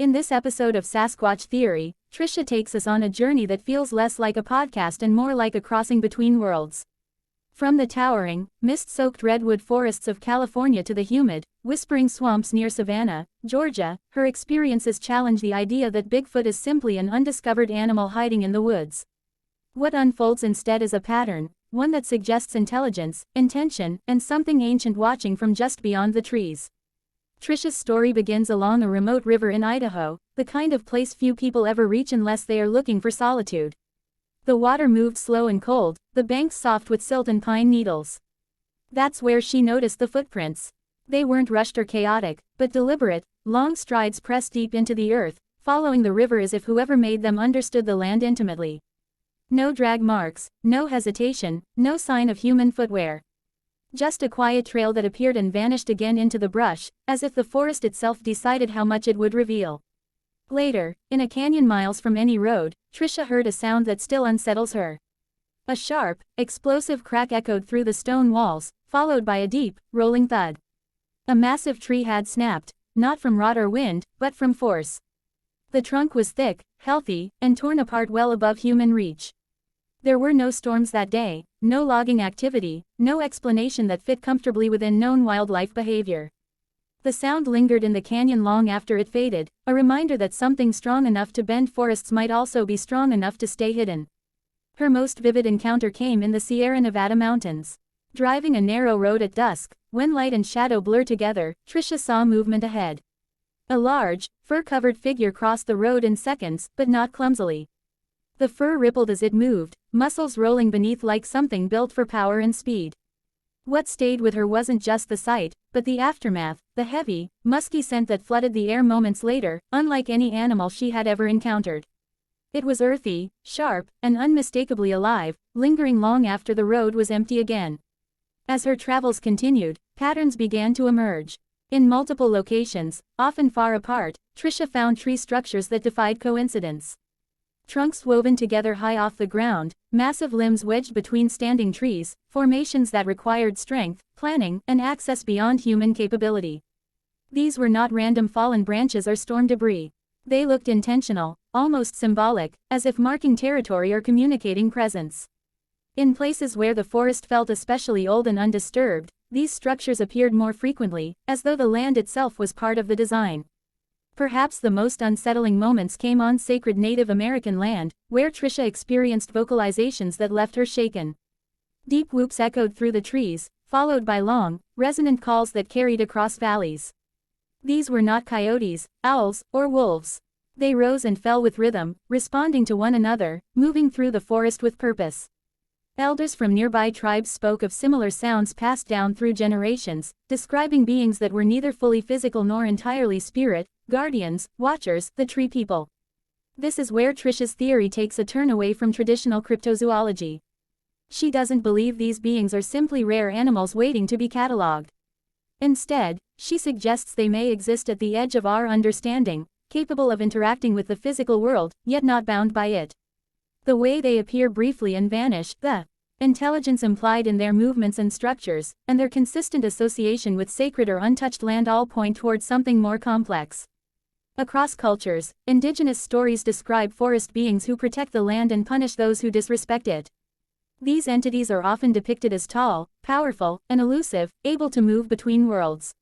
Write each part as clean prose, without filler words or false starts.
In this episode of Sasquatch Theory, Trisha takes us on a journey that feels less like a podcast and more like a crossing between worlds. From the towering, mist-soaked redwood forests of California to the humid, whispering swamps near Savannah, Georgia, her experiences challenge the idea that Bigfoot is simply an undiscovered animal hiding in the woods. What unfolds instead is a pattern, one that suggests intelligence, intention, and something ancient watching from just beyond the trees. Trisha's story begins along a remote river in Idaho, the kind of place few people ever reach unless they are looking for solitude. The water moved slow and cold, the banks soft with silt and pine needles. That's where she noticed the footprints. They weren't rushed or chaotic, but deliberate, long strides pressed deep into the earth, following the river as if whoever made them understood the land intimately. No drag marks, no hesitation, no sign of human footwear. Just a quiet trail that appeared and vanished again into the brush, as if the forest itself decided how much it would reveal. Later, in a canyon miles from any road, Trisha heard a sound that still unsettles her. A sharp, explosive crack echoed through the stone walls, followed by a deep, rolling thud. A massive tree had snapped, not from rot or wind, but from force. The trunk was thick, healthy, and torn apart well above human reach. There were no storms that day, no logging activity, no explanation that fit comfortably within known wildlife behavior. The sound lingered in the canyon long after it faded, a reminder that something strong enough to bend forests might also be strong enough to stay hidden. Her most vivid encounter came in the Sierra Nevada mountains. Driving a narrow road at dusk, when light and shadow blur together, Trisha saw movement ahead. A large, fur-covered figure crossed the road in seconds, but not clumsily. The fur rippled as it moved, muscles rolling beneath like something built for power and speed. What stayed with her wasn't just the sight, but the aftermath, the heavy, musky scent that flooded the air moments later, unlike any animal she had ever encountered. It was earthy, sharp, and unmistakably alive, lingering long after the road was empty again. As her travels continued, patterns began to emerge. In multiple locations, often far apart, Trisha found tree structures that defied coincidence. Trunks woven together high off the ground, massive limbs wedged between standing trees, formations that required strength, planning, and access beyond human capability. These were not random fallen branches or storm debris. They looked intentional, almost symbolic, as if marking territory or communicating presence. In places where the forest felt especially old and undisturbed, these structures appeared more frequently, as though the land itself was part of the design. Perhaps the most unsettling moments came on sacred Native American land, where Trisha experienced vocalizations that left her shaken. Deep whoops echoed through the trees, followed by long, resonant calls that carried across valleys. These were not coyotes, owls, or wolves. They rose and fell with rhythm, responding to one another, moving through the forest with purpose. Elders from nearby tribes spoke of similar sounds passed down through generations, describing beings that were neither fully physical nor entirely spirit, guardians, watchers, the tree people. This is where Trisha's theory takes a turn away from traditional cryptozoology. She doesn't believe these beings are simply rare animals waiting to be catalogued. Instead, she suggests they may exist at the edge of our understanding, capable of interacting with the physical world, yet not bound by it. The way they appear briefly and vanish, the intelligence implied in their movements and structures, and their consistent association with sacred or untouched land all point towards something more complex. Across cultures, indigenous stories describe forest beings who protect the land and punish those who disrespect it. These entities are often depicted as tall, powerful, and elusive, able to move between worlds.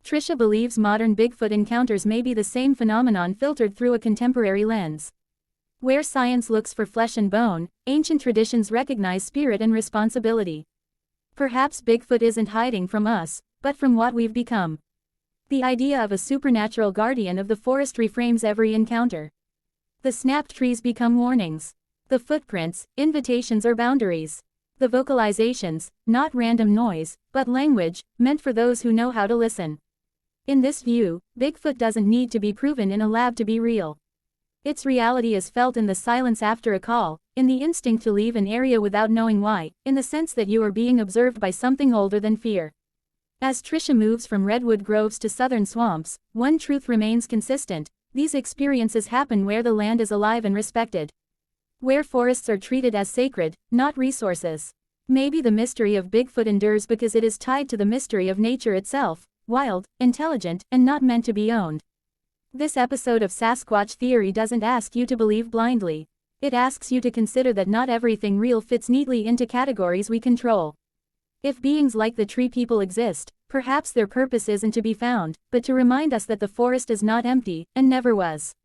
Trisha believes modern Bigfoot encounters may be the same phenomenon filtered through a contemporary lens. Where science looks for flesh and bone, ancient traditions recognize spirit and responsibility. Perhaps Bigfoot isn't hiding from us, but from what we've become. The idea of a supernatural guardian of the forest reframes every encounter. The snapped trees become warnings. The footprints, invitations or boundaries. The vocalizations, not random noise, but language, meant for those who know how to listen. In this view, Bigfoot doesn't need to be proven in a lab to be real. Its reality is felt in the silence after a call, in the instinct to leave an area without knowing why, in the sense that you are being observed by something older than fear. As Trisha moves from redwood groves to southern swamps, one truth remains consistent: these experiences happen where the land is alive and respected. Where forests are treated as sacred, not resources. Maybe the mystery of Bigfoot endures because it is tied to the mystery of nature itself, wild, intelligent, and not meant to be owned. This episode of Sasquatch Theory doesn't ask you to believe blindly. It asks you to consider that not everything real fits neatly into categories we control. If beings like the tree people exist, perhaps their purpose isn't to be found, but to remind us that the forest is not empty, and never was.